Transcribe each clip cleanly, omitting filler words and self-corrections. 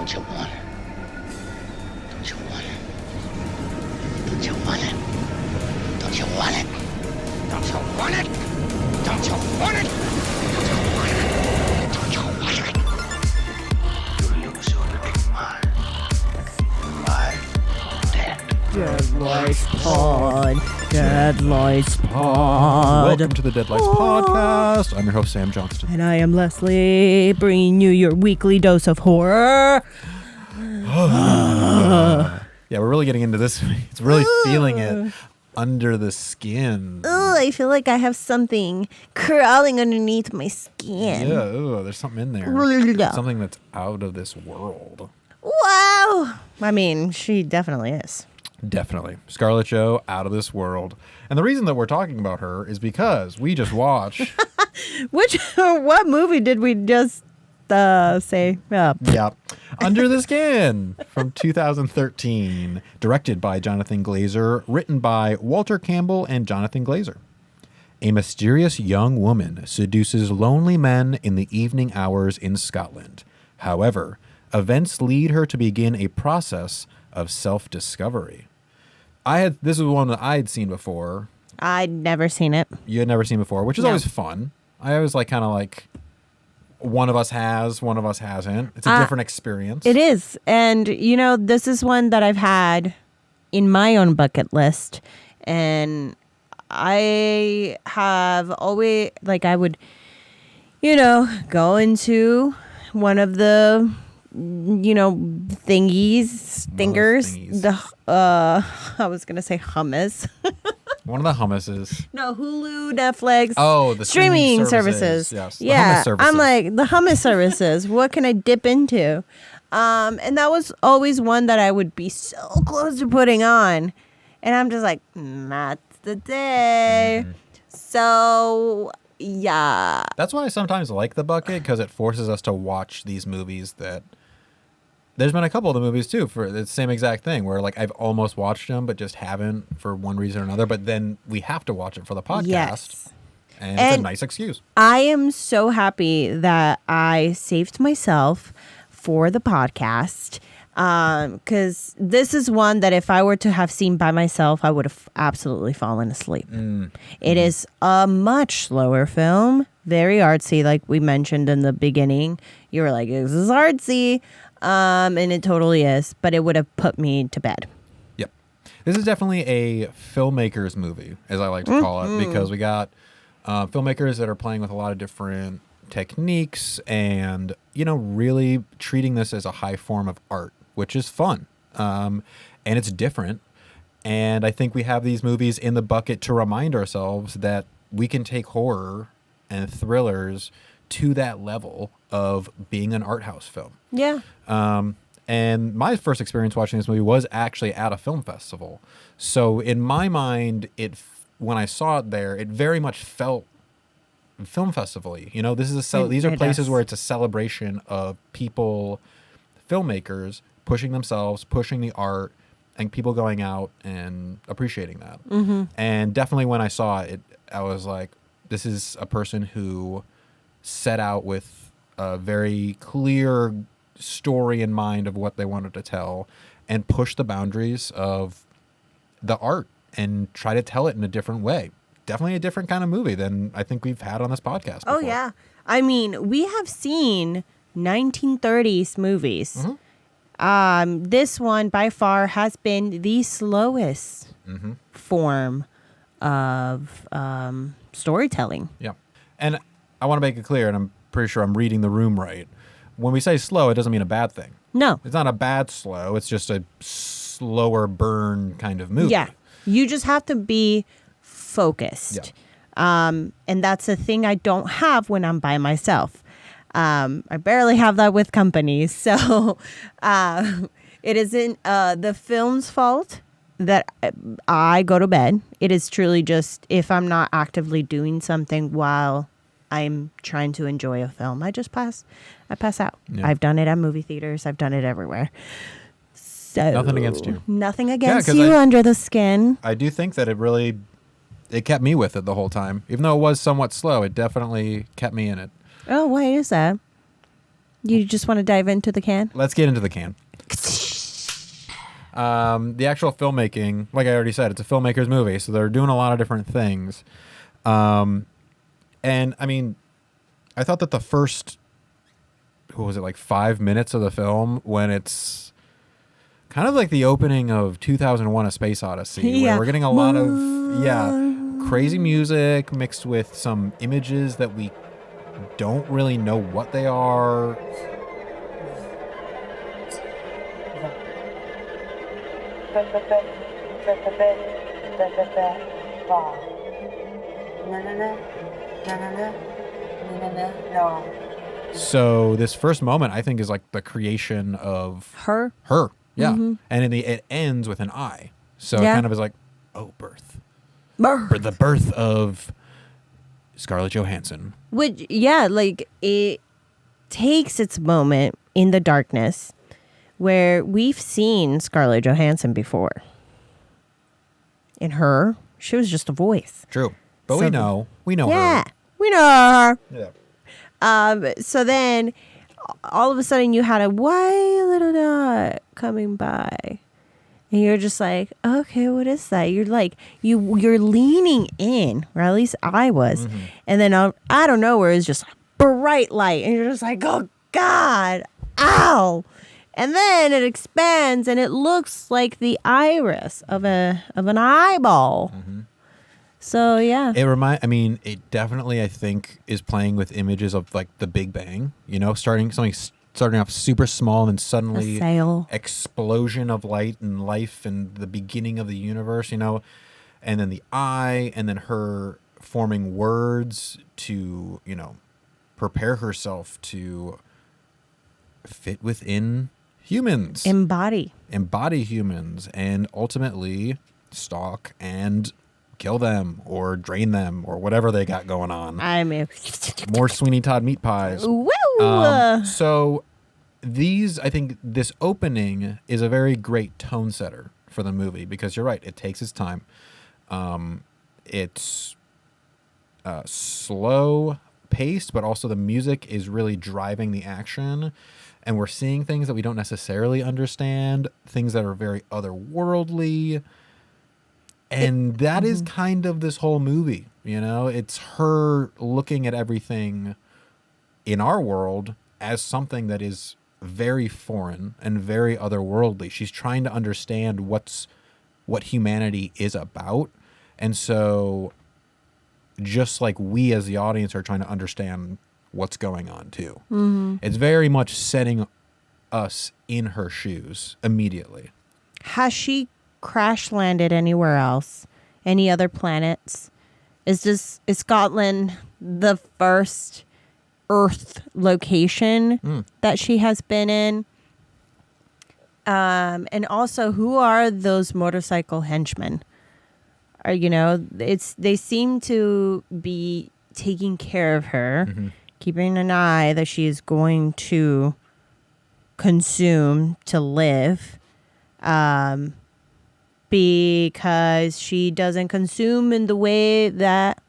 Don't you want it? Don't you want it? Don't you want it? Don't you want it? Don't you want it? Don't you want it? Don't you want it? Don't you want it? You lose your little mind. I'm dead. Deadlights Pod. Deadlights Pod. Welcome to the Deadlights Podcast. I'm your host, Sam Johnston. And I am Leslie, bringing you your weekly dose of horror. Yeah, we're really getting into this. It's really feeling it under the skin. Oh, I feel like I have something crawling underneath my skin. Yeah, there's something in there. Something that's out of this world. Wow. I mean, she definitely is. Definitely. Scarlett Jo, out of this world. And the reason that we're talking about her is because we just watched... What movie did we just say? Yeah. Under the Skin from 2013. Directed by Jonathan Glazer. Written by Walter Campbell and Jonathan Glazer. A mysterious young woman seduces lonely men in the evening hours in Scotland. However, events lead her to begin a process of self-discovery. This was one that I had seen before. I'd never seen it. You had never seen before, which is always fun. I always kind of one of us has, one of us hasn't. It's a different experience. It is. And, this is one that I've had in my own bucket list. And I have always, I would, go into one of the, stingers. I was going to say hummus. One of the hummuses. No, Hulu, Netflix. Oh, the streaming services. Yes. Yeah. The hummus services. I'm like, the hummus services. What can I dip into? And that was always one that I would be so close to putting on. And I'm just like, not today. So, yeah. That's why I sometimes like the bucket, because it forces us to watch these movies that... There's been a couple of the movies, too, for the same exact thing, where, I've almost watched them, but just haven't for one reason or another. But then we have to watch it for the podcast. Yes. And it's a nice excuse. I am so happy that I saved myself for the podcast, because this is one that if I were to have seen by myself, I would have absolutely fallen asleep. It is a much slower film, very artsy, like we mentioned in the beginning. You were like, this is artsy. And it totally is, but it would have put me to bed. Yep. This is definitely a filmmaker's movie, as I like to call it, because we got filmmakers that are playing with a lot of different techniques and, really treating this as a high form of art, which is fun. And it's different. And I think we have these movies in the bucket to remind ourselves that we can take horror and thrillers to that level of being an art house film. Yeah. And my first experience watching this movie was actually at a film festival. So in my mind, when I saw it there, it very much felt film festival-y. This is these are places where it's a celebration of people, filmmakers, pushing themselves, pushing the art, and people going out and appreciating that. And definitely when I saw it, I was like, this is a person who set out with a very clear story in mind of what they wanted to tell and push the boundaries of the art and try to tell it in a different way. Definitely a different kind of movie than I think we've had on this podcast before. Oh, yeah. I mean, we have seen 1930s movies. This one, by far, has been the slowest form of storytelling. Yeah. And I want to make it clear, and I'm pretty sure I'm reading the room right. When we say slow, it doesn't mean a bad thing. No. It's not a bad slow. It's just a slower burn kind of movie. Yeah. You just have to be focused. Yeah. And that's a thing I don't have when I'm by myself. I barely have that with company. So it isn't the film's fault that I go to bed. It is truly just if I'm not actively doing something while I'm trying to enjoy a film, I pass out. Yeah. I've done it at movie theaters. I've done it everywhere. So nothing against you. Nothing against you. Under the Skin. I do think that it kept me with it the whole time. Even though it was somewhat slow, it definitely kept me in it. Oh, why is that? You just want to dive into the can? Let's get into the can. The actual filmmaking, like I already said, it's a filmmaker's movie, so they're doing a lot of different things. And I mean, I thought that the first, what was it, like 5 minutes of the film, when it's kind of like the opening of 2001: A Space Odyssey, where we're getting a lot of crazy music mixed with some images that we don't really know what they are. So this first moment, I think, is like the creation of Her? Yeah. Mm-hmm. And it ends with an I. So it Yeah. kind of is like, oh, birth. Birth. The birth of Scarlett Johansson. Which, yeah, like it takes its moment in the darkness where we've seen Scarlett Johansson before. In Her, she was just a voice. True. But So- we know Yeah, her. we know her. Yeah. So then all of a sudden you had a white little dot coming by. And you're just like, okay, what is that? You're like, you're leaning in, or at least I was. Mm-hmm. And then out of nowhere is just bright light. And you're just like, oh, God, ow. And then it expands and it looks like the iris of an eyeball. Mm-hmm. So, yeah. It definitely, I think, is playing with images of like the Big Bang, starting off super small and then suddenly A sail. explosion of light and life and the beginning of the universe, and then the I, and then her forming words to, prepare herself to fit within humans, Embody. embody humans, and ultimately stalk and kill them or drain them or whatever they got going on. I mean, More Sweeney Todd meat pies. woo! So I think this opening is a very great tone setter for the movie, because you're right, it takes its time. It's slow paced, but also the music is really driving the action, and we're seeing things that we don't necessarily understand, things that are very otherworldly. And that is kind of this whole movie, It's her looking at everything in our world as something that is very foreign and very otherworldly. She's trying to understand what humanity is about. And so just like we as the audience are trying to understand what's going on too. Mm-hmm. It's very much setting us in her shoes immediately. Has she crash landed anywhere else? Any other planets? Is Scotland the first Earth location that she has been in? And also, who are those motorcycle henchmen? They seem to be taking care of her, keeping an eye that she is going to consume to live. Because she doesn't consume in the way that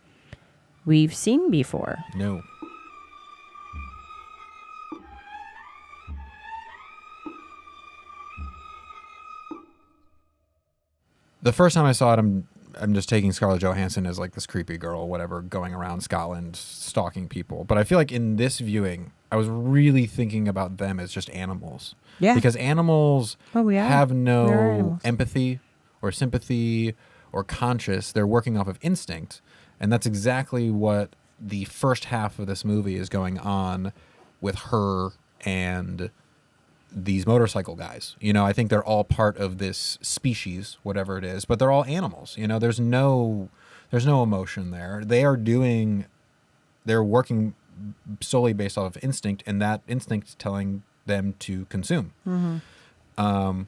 we've seen before. No. The first time I saw it, I'm just taking Scarlett Johansson as like this creepy girl, whatever, going around Scotland stalking people. But I feel like in this viewing, I was really thinking about them as just animals. Yeah. Because animals We are. have We're no animals. empathy or sympathy or conscious. They're working off of instinct. And that's exactly what the first half of this movie is going on with her and these motorcycle guys. I think they're all part of this species, whatever it is, but they're all animals. There's no emotion there. They're working solely based off of instinct, and that instinct telling them to consume. Mm-hmm.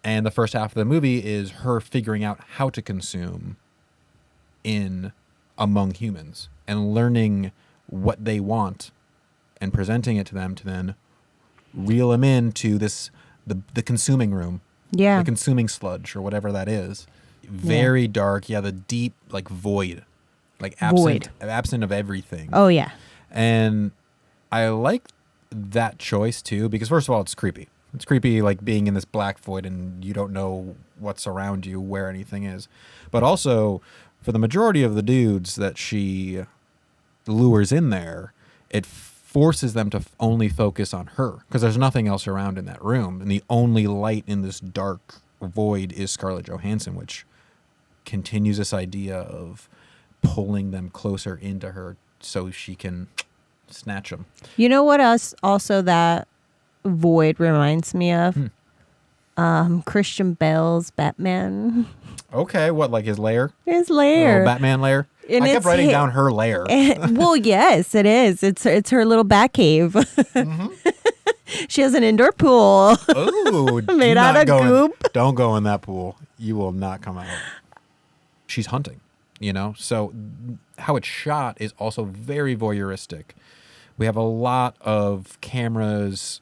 And the first half of the movie is her figuring out how to consume among humans and learning what they want and presenting it to them to then reel them into the consuming room. Yeah. The consuming sludge or whatever that is. Very dark. Yeah, the deep like void. Like absent of everything. Oh, yeah. And I like that choice too, because first of all, it's creepy. It's creepy, like being in this black void and you don't know what's around you, where anything is. But also, for the majority of the dudes that she lures in there, it forces them to only focus on her because there's nothing else around in that room. And the only light in this dark void is Scarlett Johansson, which continues this idea of pulling them closer into her so she can snatch them. You know what else also that void reminds me of? Christian Bale's Batman. Okay, what, like his lair? His lair. Batman lair? And I kept writing down her lair. Well, yes, it is. It's her little bat cave. Mm-hmm. She has an indoor pool. Ooh, made out of goop. Don't go in that pool. You will not come out. She's hunting, you know? So how it's shot is also very voyeuristic. We have a lot of cameras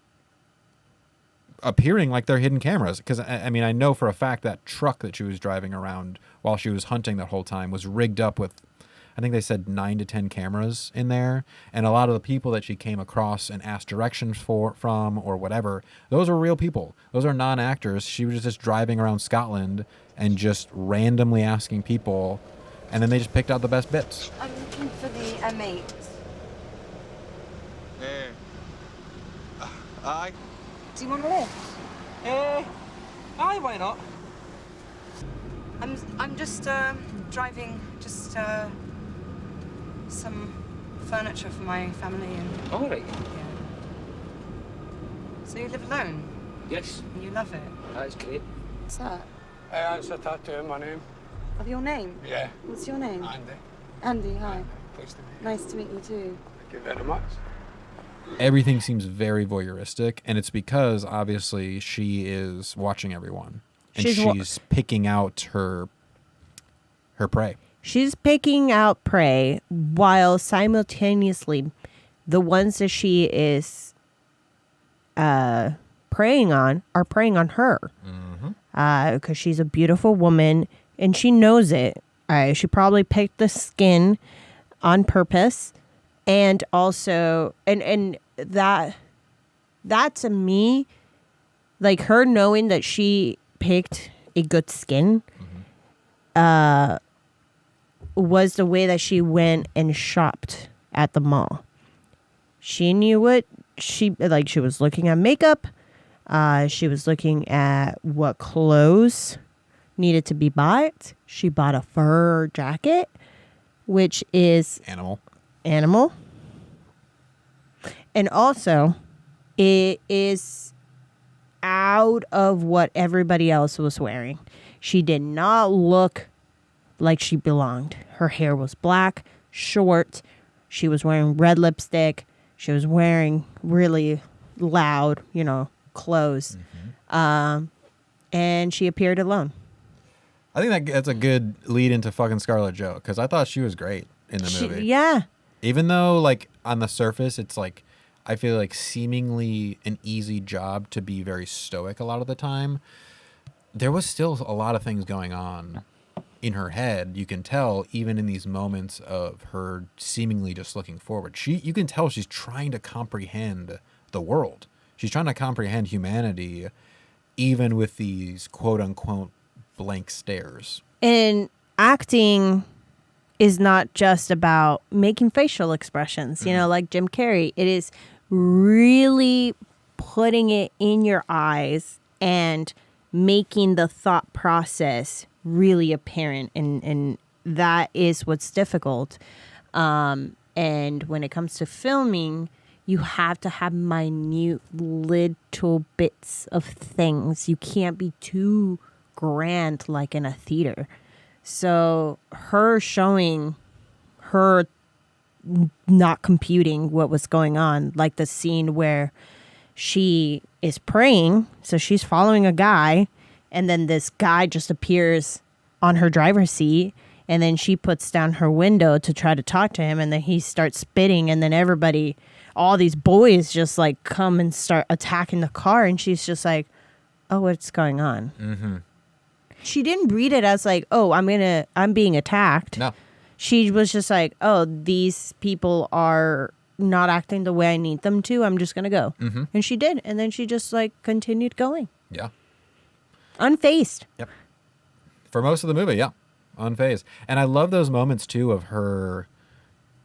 appearing like they're hidden cameras. Because, I mean, I know for a fact that truck that she was driving around while she was hunting that whole time was rigged up with, I think they said 9 to 10 cameras in there. And a lot of the people that she came across and asked directions from or whatever, those are real people. Those are non-actors. She was just driving around Scotland and just randomly asking people. And then they just picked out the best bits. I'm looking for the M8. Aye. Do you want a lift? Aye, why not? I'm just driving some furniture for my family and All right. yeah. So you live alone Yes, and you love it. that's great. What's that? It's a tattoo in my name. Of your name? Yeah. What's your name? Andy. Andy, hi. Pleased to meet you. Nice to meet you too. Thank you very much. Everything seems very voyeuristic, and it's because obviously she is watching everyone, and she's picking out her prey. She's picking out prey while simultaneously the ones that she is preying on are preying on her. Because she's a beautiful woman and she knows it. She probably picked the skin on purpose. And also, and that to me, like her knowing that she picked a good skin, was the way that she went and shopped at the mall. She knew what she was looking at makeup. She was looking at what clothes needed to be bought. She bought a fur jacket, which is Animal. And also, it is out of what everybody else was wearing. She did not look like she belonged. Her hair was black, short. She was wearing red lipstick. She was wearing really loud, clothes. And she appeared alone. I think that's a good lead into fucking Scarlett Jo, because I thought she was great in the movie. Yeah. Even though, like, on the surface, it's like, I feel like seemingly an easy job to be very stoic a lot of the time, there was still a lot of things going on in her head. You can tell, even in these moments of her seemingly just looking forward. You can tell she's trying to comprehend the world. She's trying to comprehend humanity, even with these quote-unquote blank stares. And acting is not just about making facial expressions, like Jim Carrey. It is really putting it in your eyes and making the thought process really apparent. And that is what's difficult. And when it comes to filming, you have to have minute little bits of things. You can't be too grand like in a theater. So her showing her not computing what was going on, like the scene where she is praying, so she's following a guy, and then this guy just appears on her driver's seat, and then she puts down her window to try to talk to him, and then he starts spitting, and then all these boys just like come and start attacking the car, and she's just like, oh, what's going on? Mm-hmm. She didn't read it as like, oh, I'm being attacked. No. She was just like, oh, these people are not acting the way I need them to, I'm just going to go. Mm-hmm. And she did. And then she just like continued going. Yeah. Unfazed. Yep. For most of the movie, yeah. Unfazed. And I love those moments too of her.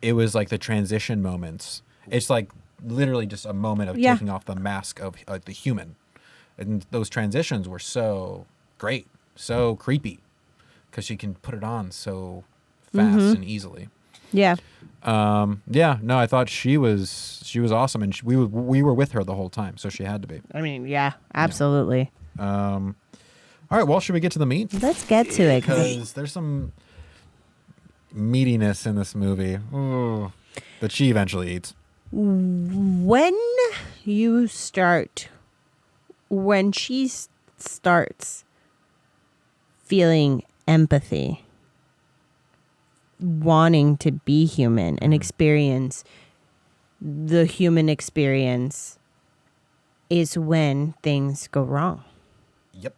It was like the transition moments. It's like literally just a moment of taking off the mask of the human. And those transitions were so great, so creepy, because she can put it on so fast and easily. Yeah. No, I thought she was awesome, and we were with her the whole time, so she had to be. I mean, yeah, absolutely. All right, well, should we get to the meat? Let's get to it. Because there's some meatiness in this movie that she eventually eats. When she starts feeling empathy, wanting to be human and experience the human experience, is when things go wrong. Yep.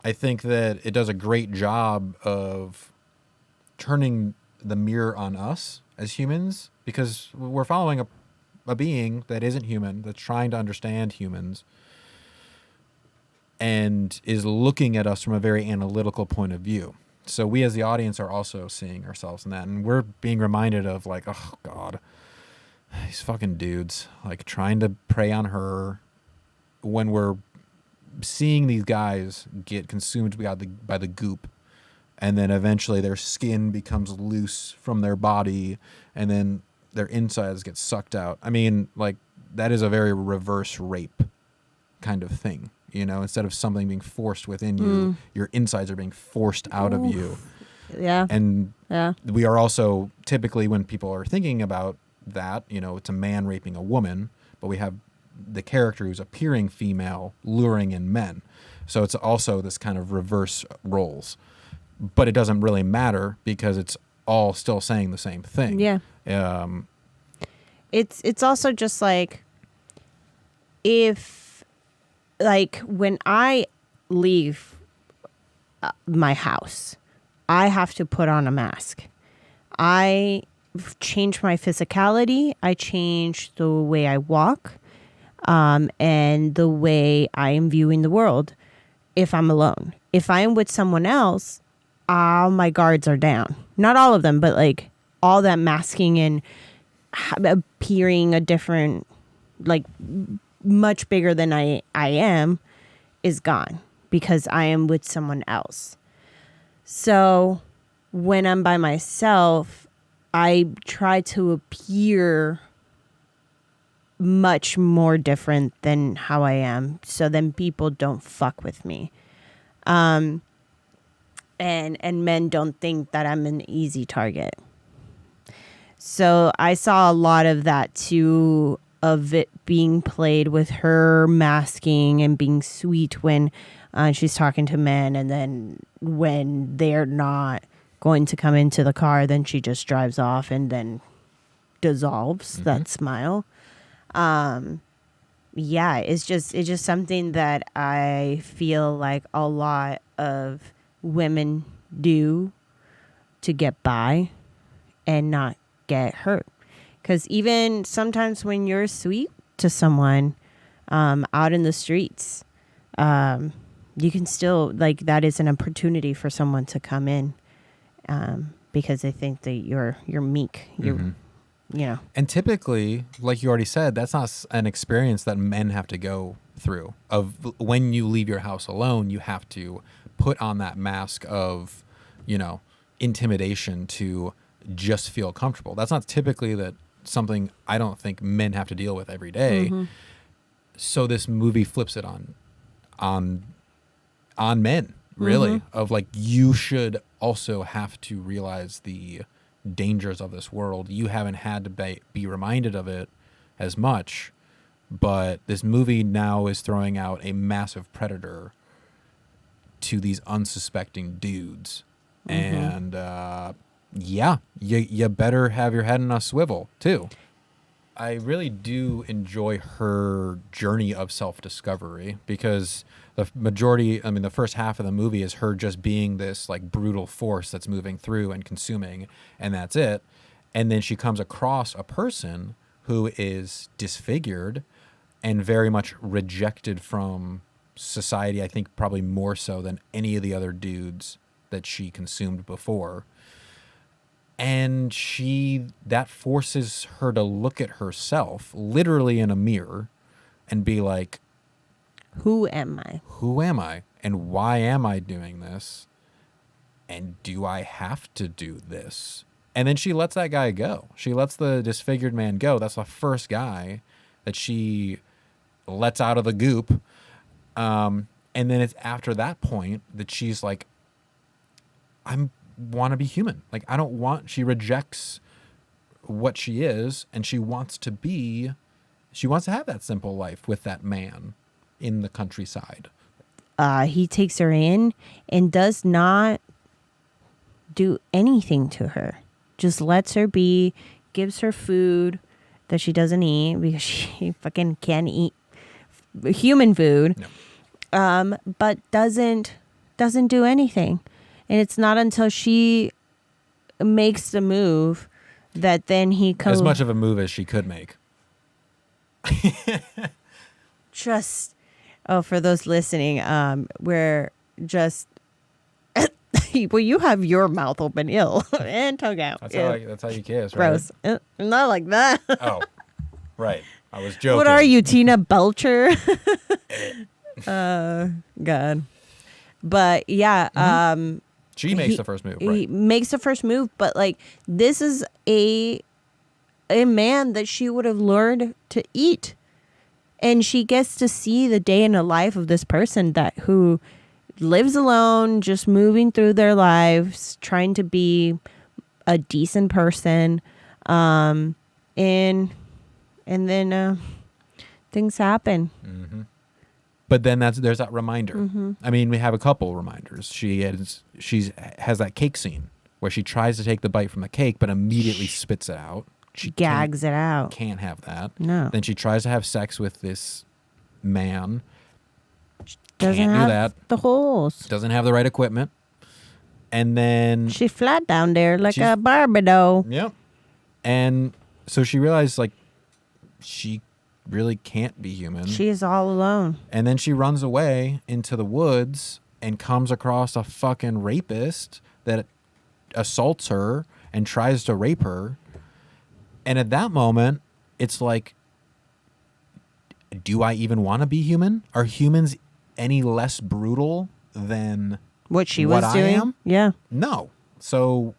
I think that it does a great job of turning the mirror on us as humans, because we're following a being that isn't human, that's trying to understand humans, and is looking at us from a very analytical point of view. So we as the audience are also seeing ourselves in that, and we're being reminded of like, oh God, these fucking dudes, like trying to prey on her, when we're seeing these guys get consumed by the goop, and then eventually their skin becomes loose from their body, and then their insides get sucked out. I mean, like, that is a very reverse rape kind of thing. You know, instead of something being forced within you, your insides are being forced out of you. Yeah. And we are also typically, when people are thinking about that, you know, it's a man raping a woman, but we have the character who's appearing female luring in men. So it's also this kind of reverse roles. But it doesn't really matter because it's all still saying the same thing. Yeah. It's also just like, if, like, when I leave my house, I have to put on a mask. I change my physicality. I change the way I walk, and the way I am viewing the world if I'm alone. If I am with someone else, all my guards are down. Not all of them, but like all that masking and appearing a different, like much bigger than I am, is gone because I am with someone else. So when I'm by myself, I try to appear much more different than how I am, so then people don't fuck with me. And men don't think that I'm an easy target. So I saw a lot of that too, of it being played with her masking and being sweet when she's talking to men, and then when they're not going to come into the car, then she just drives off and then dissolves that smile. Yeah, it's just something that I feel like a lot of women do to get by and not get hurt. Because even sometimes when you're sweet to someone out in the streets, you can still, like, that is an opportunity for someone to come in because they think that you're meek. You're, you know. And typically, like you already said, that's not an experience that men have to go through. Of when you leave your house alone, you have to put on that mask of, you know, intimidation to just feel comfortable. That's not typically something I don't think men have to deal with every day. So this movie flips it on men, really, of like, you should also have to realize the dangers of this world. You haven't had to be reminded of it as much, but this movie now is throwing out a massive predator to these unsuspecting dudes. And yeah, you better have your head in a swivel too. I really do enjoy her journey of self-discovery, because the first half of the movie is her just being this like brutal force that's moving through and consuming, and that's it. And then she comes across a person who is disfigured and very much rejected from society, I think probably more so than any of the other dudes that she consumed before. And that forces her to look at herself literally in a mirror and be like, Who am I? who am I? And why am I doing this? And do I have to do this? And then she lets that guy go. She lets the disfigured man go. That's the first guy that she lets out of the goop. And then it's after that point that she's like, I want to be human. Like, she rejects what she is, and she wants to have that simple life with that man in the countryside. He takes her in and does not do anything to her. Just lets her be, gives her food that she doesn't eat because she fucking can't eat human food. No. But doesn't do anything. And it's not until she makes the move that then he comes. As much of a move as she could make. Just, for those listening, we're just, well, you have your mouth open, ill, and tongue out. That's how you kiss, right? Gross. Not like that. Oh, right. I was joking. What are you, Tina Belcher? God. But yeah, she makes the first move, He right? makes the first move, but like this is a man that she would have lured to eat. And she gets to see the day in the life of this person who lives alone, just moving through their lives, trying to be a decent person. And then things happen. Mm-hmm. But then there's that reminder. Mm-hmm. I mean, we have a couple reminders. She has that cake scene where she tries to take the bite from the cake, but immediately spits it out. She Gags it out. Can't have that. No. Then she tries to have sex with this man. Doesn't Can't do have that. the holes. Doesn't have the right equipment. And then She flat down there like a Barbie doll. Yep. And so she realized, like, she really can't be human. She is all alone. And then she runs away into the woods and comes across a fucking rapist that assaults her and tries to rape her. And at that moment, it's like, do I even want to be human? Are humans any less brutal than What she what was I doing? am? Yeah. No. So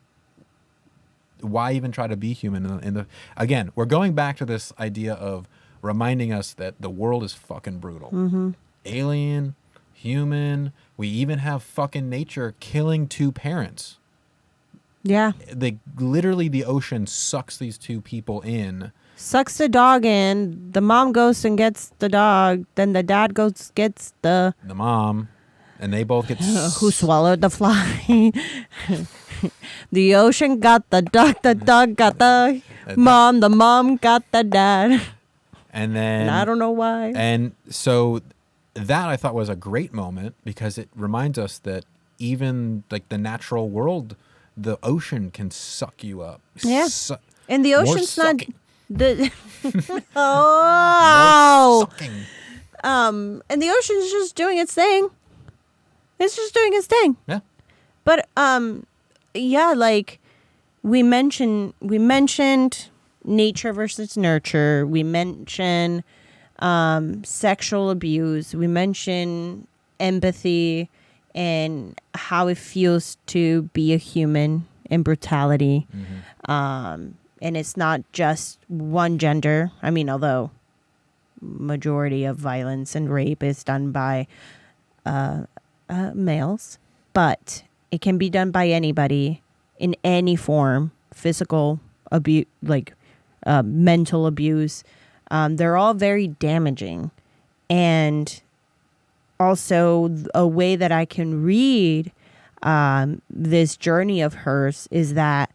why even try to be human? Again, we're going back to this idea of reminding us that the world is fucking brutal. Mm-hmm. Alien, human, we even have fucking nature killing two parents. Yeah. Literally the ocean sucks these two people in. Sucks the dog in. The mom goes and gets the dog. Then the dad goes gets the mom, and they both get who swallowed the fly. The ocean got the dog got the mom. The mom got the dad. And then And I don't know why. And so that I thought was a great moment because it reminds us that even like the natural world, the ocean can suck you up. Yeah. And the more ocean's not sucking. the More oh sucking. and the ocean's just doing its thing. It's just doing its thing. Yeah. But yeah, like we mentioned nature versus nurture. We mentioned sexual abuse. We mentioned empathy and how it feels to be a human and brutality. Mm-hmm. And it's not just one gender. I mean, although majority of violence and rape is done by males, but it can be done by anybody in any form, physical abuse, like mental abuse. They're all very damaging. And also a way that I can read this journey of hers is that,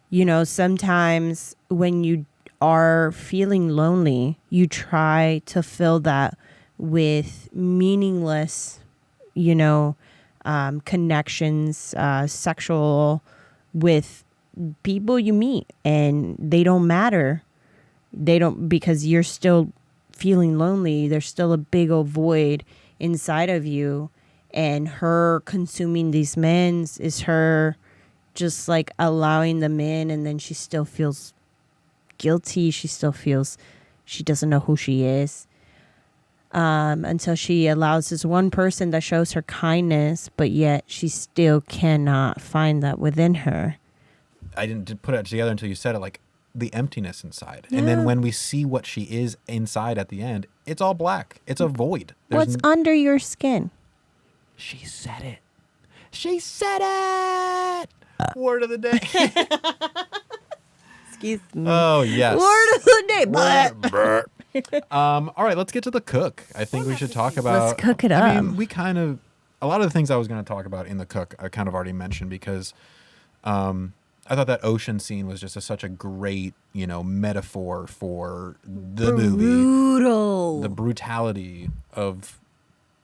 you know, sometimes when you are feeling lonely, you try to fill that with meaningless, you know, connections, sexual, with people you meet, and they don't matter. They don't, because you're still feeling lonely. There's still a big old void inside of you, and her consuming these men is her just like allowing them in, and then she still feels guilty. She still feels she doesn't know who she is, until she allows this one person that shows her kindness, but yet she still cannot find that within her. I didn't put it together until you said it, like the emptiness inside. And then when we see what she is inside at the end, it's all black. It's a void. What's under your skin? She said it. She said it. Word of the day. Excuse me. Oh, yes. Word of the day. All right, let's get to the cook. I think we should talk about... Let's cook it I up. mean, we kind of... A lot of the things I was going to talk about in the cook, I kind of already mentioned because I thought that ocean scene was just such a great, metaphor for the movie. Brutal. The brutality of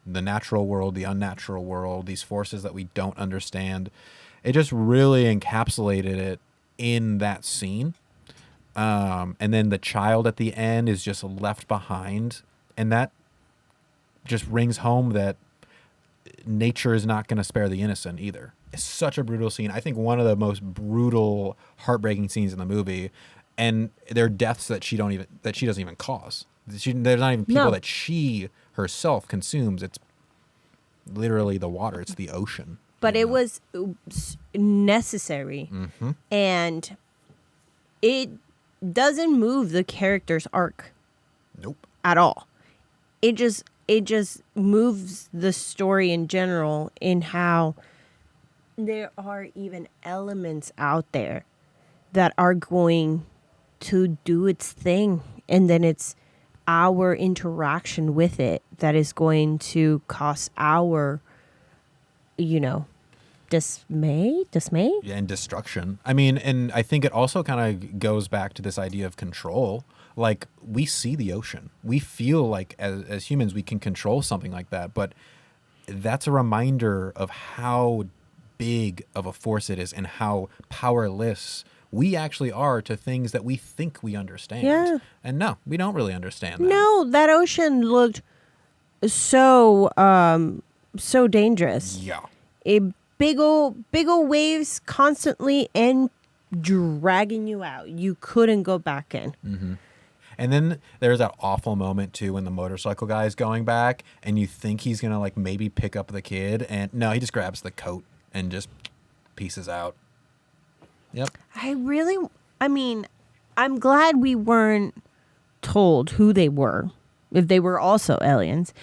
the natural world, the unnatural world, these forces that we don't understand. It just really encapsulated it in that scene. And then the child at the end is just left behind. And that just rings home that nature is not going to spare the innocent either. It's such a brutal scene. I think one of the most brutal, heartbreaking scenes in the movie. And they're deaths that she doesn't even cause. There's not even people that she herself consumes. It's literally the water. It's the ocean. But it was necessary. Mm-hmm. And it doesn't move the character's arc. Nope. At all. It just moves the story in general, in how there are even elements out there that are going to do its thing, and then it's our interaction with it that is going to cause our dismay. Yeah, and destruction. I mean, and I think it also kind of goes back to this idea of control. Like, we see the ocean. We feel like as humans we can control something like that, but that's a reminder of how big of a force it is and how powerless we actually are to things that we think we understand. Yeah. And no, we don't really understand that. No, that ocean looked so dangerous. Yeah. A big old waves constantly and dragging you out. You couldn't go back in. Mm-hmm. And then there's that awful moment too when the motorcycle guy is going back and you think he's gonna like maybe pick up the kid, and no, he just grabs the coat and just pieces out. Yep. I'm glad we weren't told who they were, if they were also aliens.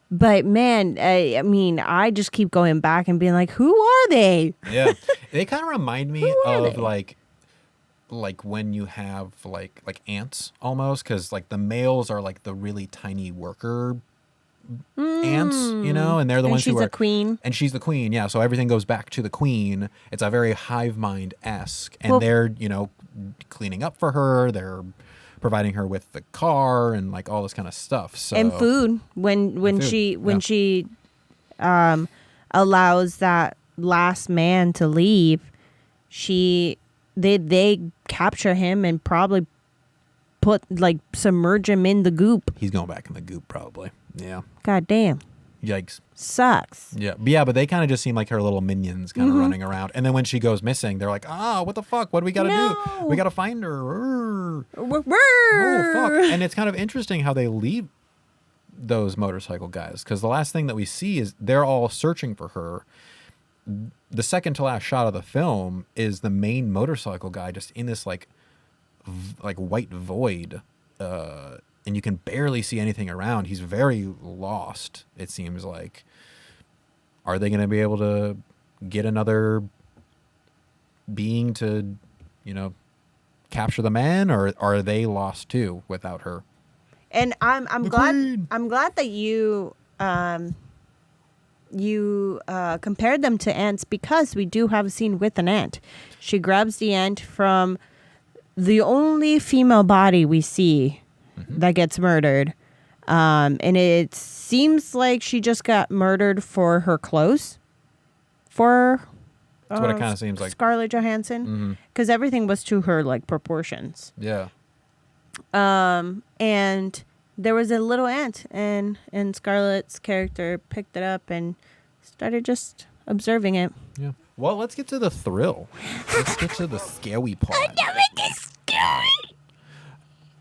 But man, I just keep going back and being like, who are they? Yeah. They kind of remind me Who are of they? like when you have like ants almost, because like the males are like the really tiny worker ants, and they're the And ones she's who are a queen. And she's the queen, yeah. So everything goes back to the queen. It's a very hive mind-esque, and Well- they're cleaning up for her. They're providing her with the car and like all this kind of stuff. So And food. When food, she allows that last man to leave, they capture him and probably submerge him in the goop. he's going back in the goop probably. Yeah. God damn. Yikes. Sucks. Yeah, but they kind of just seem like her little minions kind of running around. And then when she goes missing, they're like, what the fuck? What do we got to do? No. We got to find her. Oh, Oh, fuck. And it's kind of interesting how they leave those motorcycle guys, because the last thing that we see is they're all searching for her. The second to last shot of the film is the main motorcycle guy just in this like white void, and you can barely see anything around. He's very lost, it seems like. Are they going to be able to get another being to, capture the man, or are they lost too without her? And I'm The glad queen. I'm glad that you compared them to ants, because we do have a scene with an ant. She grabs the ant from the only female body we see that gets murdered. And it seems like she just got murdered for her clothes. That's what it kind of seems like. Scarlett Johansson, because everything was to her like proportions. Yeah. And there was a little ant, and Scarlett's character picked it up and started just observing it. Yeah. Well, let's get to the thrill. Let's get to the scary part.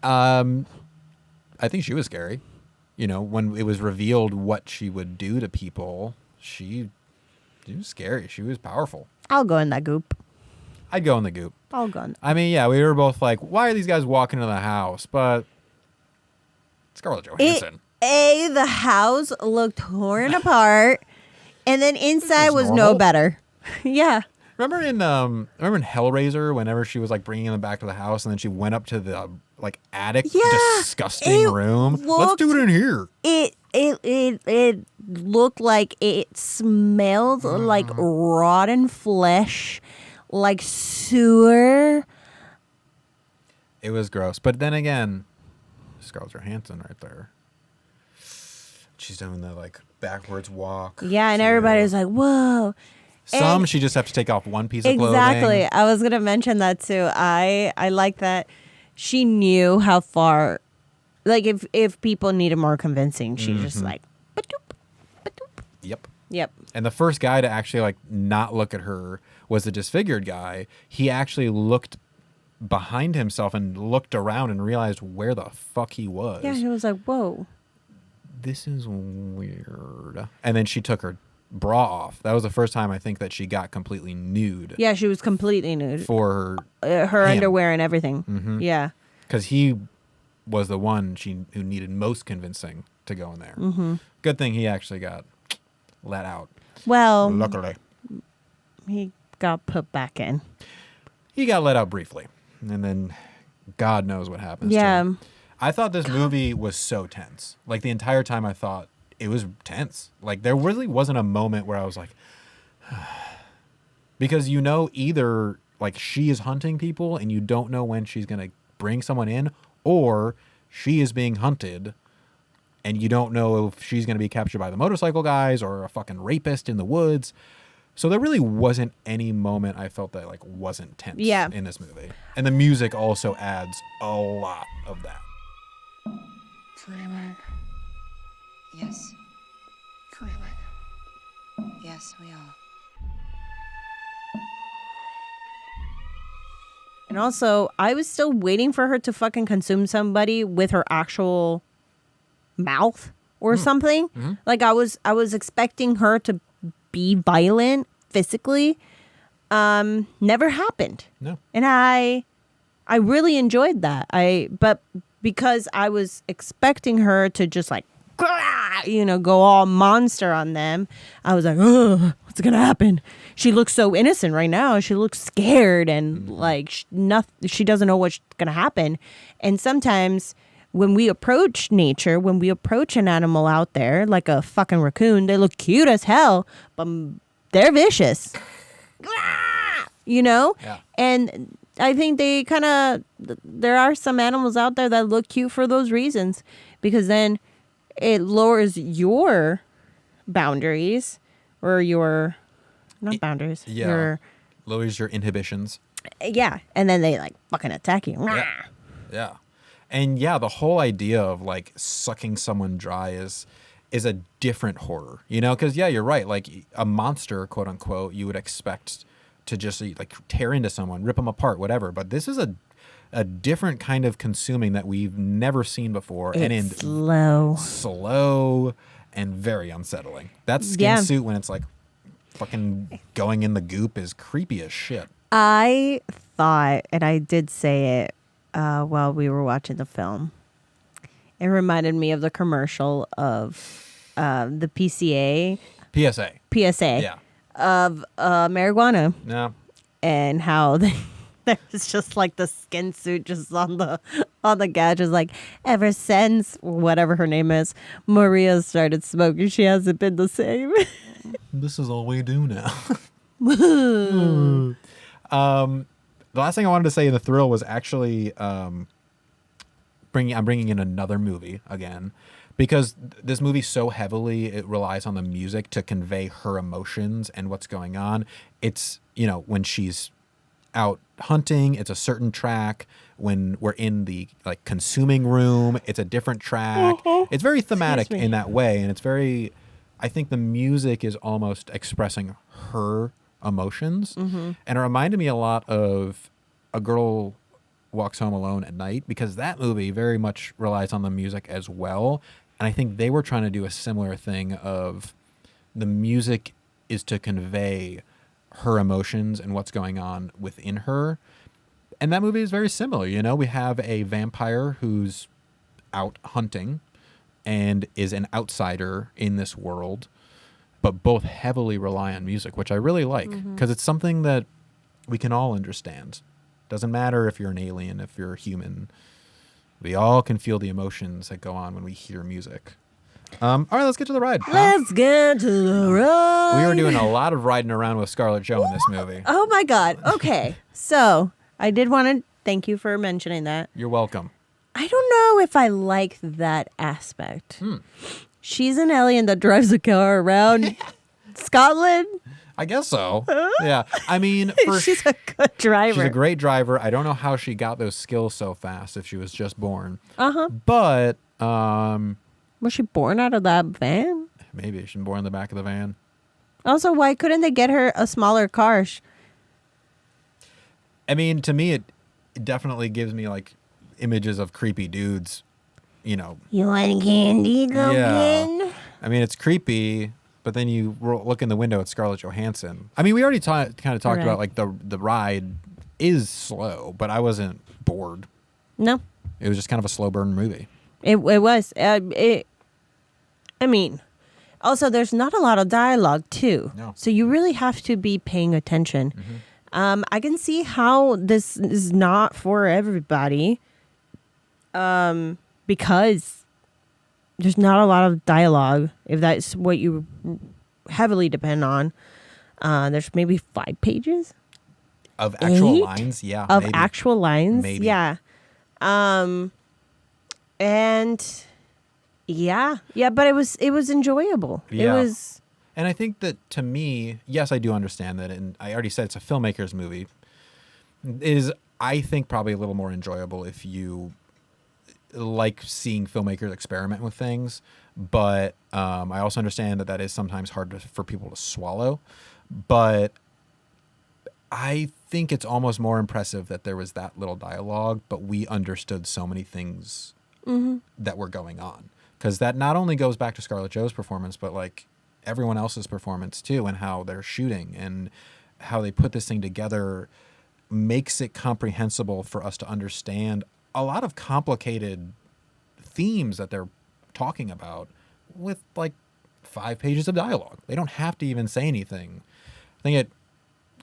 I think she was scary. You know, when it was revealed what she would do to people, she was scary. She was powerful. I'll go in that goop. I'd go in the goop. I'll go in. I mean, yeah, we were both like, why are these guys walking into the house? But Scarlett Johansson. The house looked torn apart, and then inside was no normal. better. Yeah. Remember in Hellraiser, whenever she was like bringing them back to the house, and then she went up to the like attic, disgusting room. Let's do it in here. It looked like it smelled like rotten flesh, like sewer. It was gross, but then again, Scarlett Johansson right there. She's doing the like backwards walk. Yeah, and everybody's like, "Whoa." And she just have to take off one piece of clothing. Exactly. I was gonna mention that too. I like that she knew how far. Like if people needed more convincing, she's just like, ba-doop, ba-doop. Yep. And the first guy to actually like not look at her was the disfigured guy. He actually looked behind himself and looked around and realized where the fuck he was. Yeah, he was like, "Whoa, this is weird." And then she took her bra off. That was the first time I think that she got completely nude. Yeah, she was completely nude For her him. underwear and everything. Yeah, because he was the one who needed most convincing to go in there. Good thing he actually got let out. well, Luckily, he got put back in. he got let out briefly, and then God knows what happens. Yeah. to him. I thought this movie was so tense. Like the entire time, I thought it was tense. Like there really wasn't a moment where I was like, because either like she is hunting people and you don't know when she's gonna bring someone in, or she is being hunted and you don't know if she's gonna be captured by the motorcycle guys or a fucking rapist in the woods. So there really wasn't any moment I felt that like wasn't tense in this movie. And the music also adds a lot of that. Dreaming. Yes. Dreaming. Yes, we are. And also, I was still waiting for her to fucking consume somebody with her actual mouth or something. Like I was expecting her to be violent physically. Never happened. No. And I really enjoyed that. But because I was expecting her to just like go all monster on them, I was like, oh, what's gonna happen? She looks so innocent right now. She looks scared and like she doesn't know what's gonna happen. And sometimes when we approach nature, when we approach an animal out there, like a fucking raccoon, they look cute as hell, but they're vicious. Yeah. And I think there are some animals out there that look cute for those reasons, because then it lowers your boundaries or not boundaries. Lowers your inhibitions. Yeah. And then they like fucking attack you. Yeah. And yeah, the whole idea of like sucking someone dry is a different horror, because you're right. Like a monster, quote unquote, you would expect to just like tear into someone, rip them apart, whatever. But this is a different kind of consuming that we've never seen before. It's slow and very unsettling. That skin suit when it's like fucking going in the goop is creepy as shit. I thought, and I did say it while we were watching the film, it reminded me of the commercial of the PSA. PSA of marijuana. Yeah. And how there's just like the skin suit just on the gadget, like ever since whatever her name is, Maria started smoking, she hasn't been the same. This is all we do now. The last thing I wanted to say in the thrill was actually I'm bringing in another movie again, because this movie so heavily it relies on the music to convey her emotions and what's going on. It's, when she's out hunting, it's a certain track. When we're in the like consuming room, it's a different track. It's very thematic in that way, and it's very, I think the music is almost expressing her emotions. And it reminded me a lot of A Girl Walks Home Alone at Night, because that movie very much relies on the music as well. And I think they were trying to do a similar thing of the music is to convey her emotions and what's going on within her. And that movie is very similar. We have a vampire who's out hunting and is an outsider in this world, but both heavily rely on music, which I really like, because it's something that we can all understand. Doesn't matter if you're an alien, if you're a human. We all can feel the emotions that go on when we hear music. All right, let's get to the ride. Let's get to the ride. We were doing a lot of riding around with Scarlett Jo in this movie. Oh my God. Okay. So I did want to thank you for mentioning that. You're welcome. I don't know if I like that aspect. She's an alien that drives a car around Scotland. I guess so. Yeah. I mean, She's a good driver. she's a great driver. I don't know how she got those skills so fast if she was just born. But Was she born out of that van? maybe she's born in the back of the van. Also, why couldn't they get her a smaller car? I mean, to me, it definitely gives me like images of creepy dudes, You want candy, Logan? Yeah. I mean, it's creepy, but then you look in the window at Scarlett Johansson. I mean, we already kind of talked about like the ride is slow, but I wasn't bored. No. It was just kind of a slow burn movie. It was. I mean, also, there's not a lot of dialogue, too. No. So you really have to be paying attention. I can see how this is not for everybody because there's not a lot of dialogue, if that's what you heavily depend on. There's maybe 5 pages Of actual 8? lines? Yeah. Of maybe. actual lines. Maybe. Yeah. And yeah, but it was enjoyable. Yeah. It was. And I think that to me, yes, I do understand that. And I already said it's a filmmaker's movie. It is, I think, probably a little more enjoyable if you like seeing filmmakers experiment with things. But I also understand that is sometimes hard for people to swallow. But I think it's almost more impressive that there was that little dialogue, but we understood so many things that were going on. Because that not only goes back to Scarlett Jo's performance, but like everyone else's performance too, and how they're shooting and how they put this thing together makes it comprehensible for us to understand a lot of complicated themes that they're talking about with like 5 pages of dialogue. They don't have to even say anything. I think it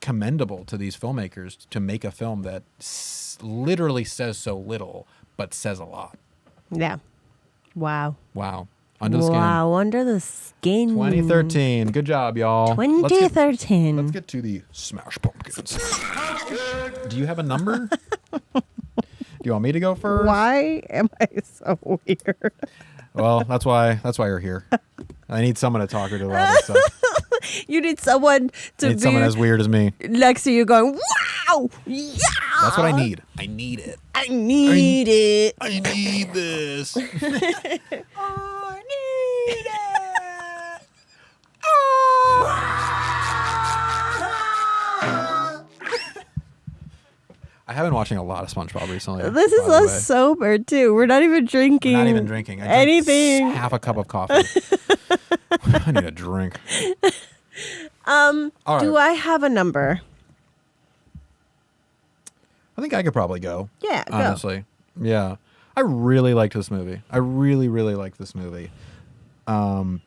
commendable to these filmmakers to make a film that literally says so little but says a lot. Yeah. Wow. Wow. Under the skin. Wow. Under the skin. 2013. Good job, y'all. 2013. Let's get to the Smash Pumpkins. Do you have a number? Do you want me to go first? Why am I so weird? Well, that's why you're here. I need someone to talk her to about this stuff. You need someone to be someone as weird as me. next to you going, wow, yeah. That's what I need. I need it. I need it. I need this. I need it. I have been watching a lot of SpongeBob recently. This is by the way. us sober too. We're not even drinking. Not even drinking. I drank anything. half a cup of coffee. I need a drink. All right. Do I have a number? I think I could probably go. Yeah, go. Honestly. Yeah. I really liked this movie. I really, really liked this movie. I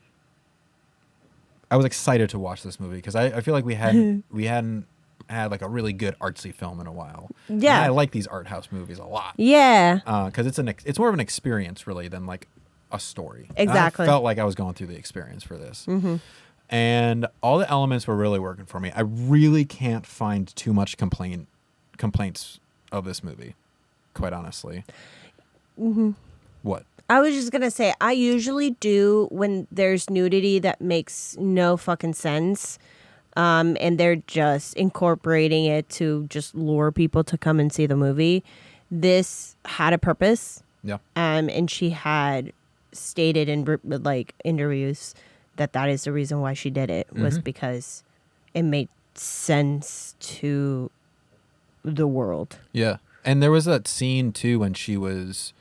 was excited to watch this movie because I feel like we hadn't had like a really good artsy film in a while. Yeah. And I like these art house movies a lot. Yeah. Because it's more of an experience really than like a story. Exactly. And I felt like I was going through the experience for this. And all the elements were really working for me. I really can't find too much complaints of this movie, quite honestly. What? I was just going to say, I usually do when there's nudity that makes no fucking sense. And they're just incorporating it to just lure people to come and see the movie. This had a purpose. Yeah. And she had stated in like interviews that is the reason why she did it, was because it made sense to the world. Yeah. And there was that scene too when she was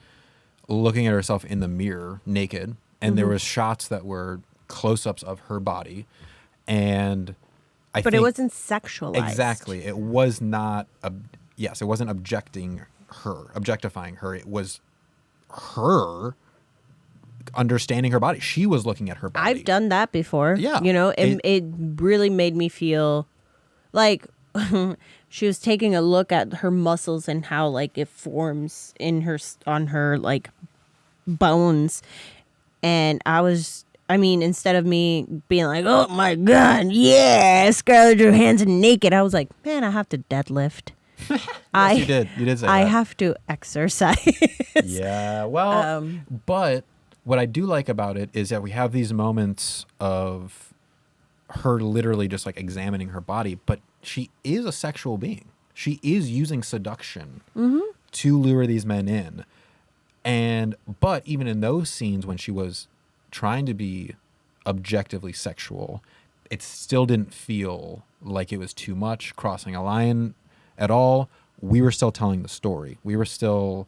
looking at herself in the mirror naked, and there was shots that were close-ups of her body, and I But think it wasn't sexualized. exactly. It was not. Yes, it wasn't objectifying her. It was her understanding her body. She was looking at her body. I've done that before. Yeah. You know, it really made me feel like she was taking a look at her muscles and how like it forms on her like bones. And instead of me being like, oh my God, yeah, Scarlett Johansson naked, I was like, man, I have to deadlift. Yes, you did. You did say I that. have to exercise. Yeah, well, but what I do like about it is that we have these moments of her literally just like examining her body, but she is a sexual being. She is using seduction to lure these men in. But even in those scenes when she was trying to be objectively sexual, it still didn't feel like it was too much, crossing a line at all. We were still telling the story. We were still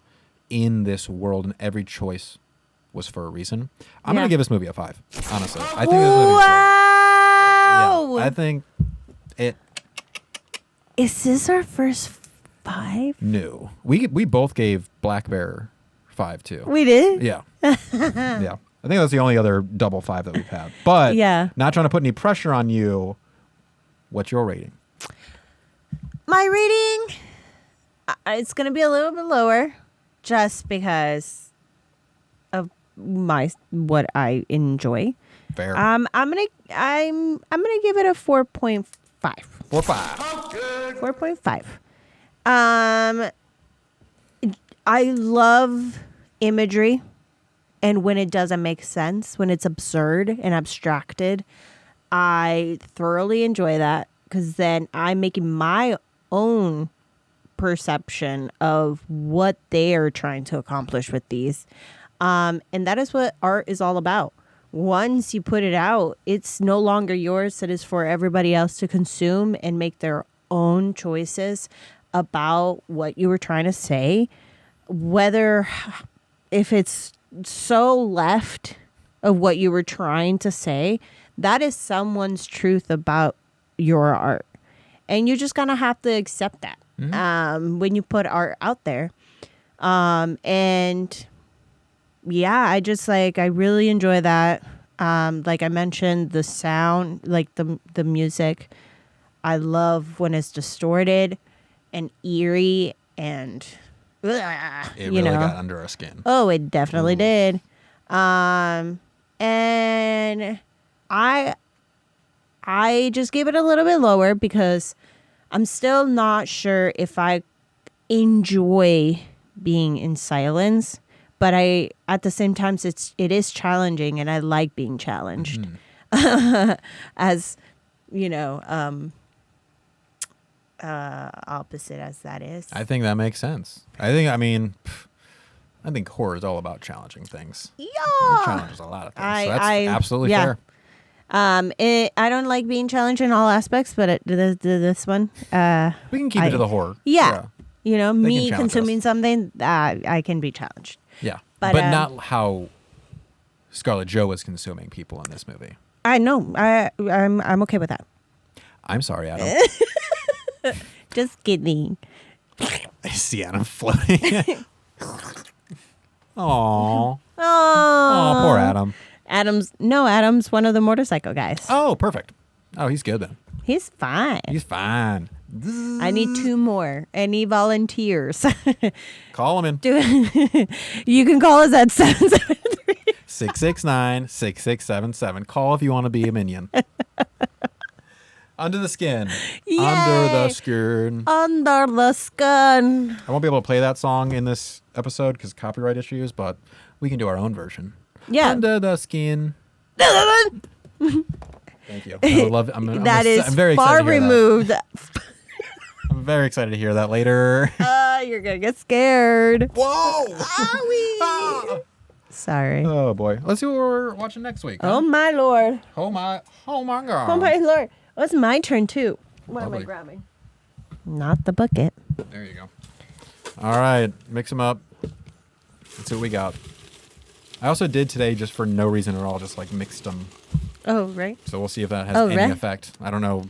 in this world, and every choice was for a reason. I'm going to give this movie a 5, honestly. I think this movie is great. Wow. Yeah, I think it... Is this our first 5? No. We both gave Black Bear 5, too. We did? Yeah. Yeah. I think that's the only other double 5 that we've had. But Yeah. not trying to put any pressure on you, what's your rating? My rating, it's going to be a little bit lower just because of what I enjoy. Fair. I'm going to give it a 4.5. 4.5. 4.5. I love imagery, and when it doesn't make sense, when it's absurd and abstracted, I thoroughly enjoy that, because then I'm making my own perception of what they are trying to accomplish with these. And that is what art is all about. Once you put it out, it's no longer yours. It is for everybody else to consume and make their own choices about what you were trying to say. Whether if it's so left of what you were trying to say, that is someone's truth about your art. And you're just going to have to accept that when you put art out there. And yeah, I really enjoy that. Like I mentioned, the sound, like the music, I love when it's distorted and eerie and It really got under our skin. Oh, it definitely did. And I just gave it a little bit lower because I'm still not sure if I enjoy being in silence, but at the same time it is challenging, and I like being challenged. As opposite as that is. I think that makes sense. I think horror is all about challenging things. Yeah. It challenges a lot of things. So that's absolutely fair. I don't like being challenged in all aspects, but this one, We can keep it to the horror. Yeah. You know, They me can challenge consuming us. something, I can be challenged. Yeah. But, But not how Scarlett Jo was consuming people in this movie. I know. I'm okay with that. I'm sorry, Adam. Just kidding. I see Adam floating. Aww. Oh, Poor Adam. Adam's one of the motorcycle guys. Oh, perfect. Oh, he's good then. He's fine. He's fine. I need 2 more. Any volunteers? Call him in. You can call us at 773. 669-6677. Call if you want to be a minion. Under the skin. Yay. Under the skin. Under the skin. I won't be able to play that song in this episode because copyright issues, but we can do our own version. Yeah. Under the skin. Thank you. I would love. I'm very far excited to hear removed. That. I'm very excited to hear that later. You're gonna get scared. Whoa! Owie. Sorry. Oh boy. Let's see what we're watching next week. Oh my lord. Oh my god. Oh my lord. Oh, it's my turn too. What am I Lovely. grabbing? Not the bucket. There you go. All right, mix them up. Let's see what we got. I also did today just for no reason at all, just like mixed them. Oh, right. So we'll see if that has Oh, any right. effect. I don't know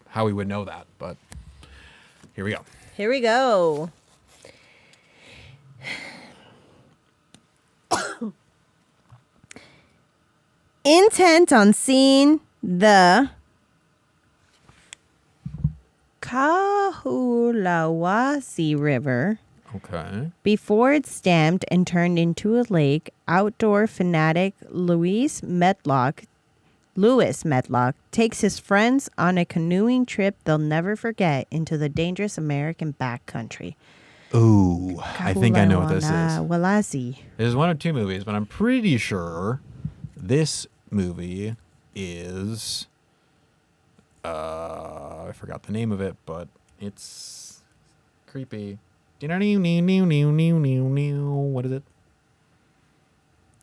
how we would know that, but here we go. Here we go. Intent on seeing the Kahulawasi River Okay. before it's dammed and turned into a lake, outdoor fanatic Lewis Medlock takes his friends on a canoeing trip they'll never forget into the dangerous American backcountry. Ooh, I think I know what this is. Kahulawasi. There's one of two movies, but I'm pretty sure this movie is I forgot the name of it, but it's creepy. What is it?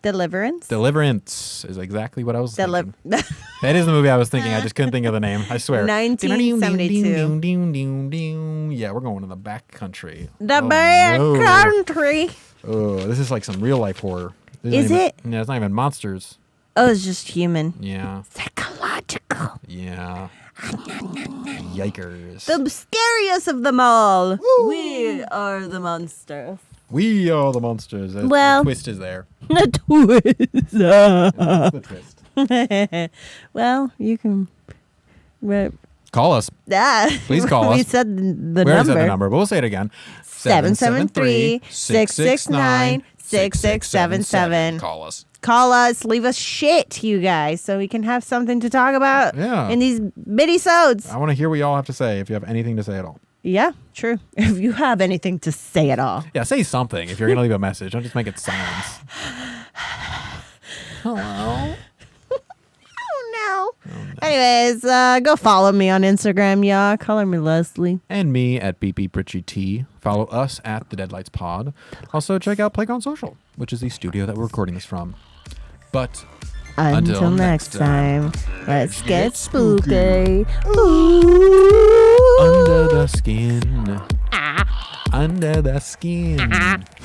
Deliverance. Deliverance is exactly what I was thinking. Deliver. That is the movie I was thinking. I just couldn't think of the name. I swear. 1972. Yeah, we're going to the back country. The Oh, back no. country. Oh, this is like some real life horror. This Is isn't it? Even, yeah, it's not even monsters. Oh, it's just human. Yeah. Psychological. Yeah. Yikers. The scariest of them all. We are the monsters. We are the monsters. Well- The twist is there. The twist. That's the twist. Well, you can. Call us. Please call We us. said the We number. already said the number, but we'll say it again. 773-669-6677. Call us. Call us. Leave us shit, you guys, so we can have something to talk about Yeah. in these bitty-sodes. I want to hear what y'all have to say if you have anything to say at all. Yeah, true. If you have anything to say at all. Yeah, say something if you're going to leave a message. Don't just make it silence. Hello? Oh, no. Anyways, go follow me on Instagram, y'all. Color me Leslie. And me at BBBritchieT. Follow us at the Deadlights Pod. Also, check out Playground Social, which is the studio that we're recording this from. But Until next time, let's get spooky. Ooh. under the skin. Under the skin.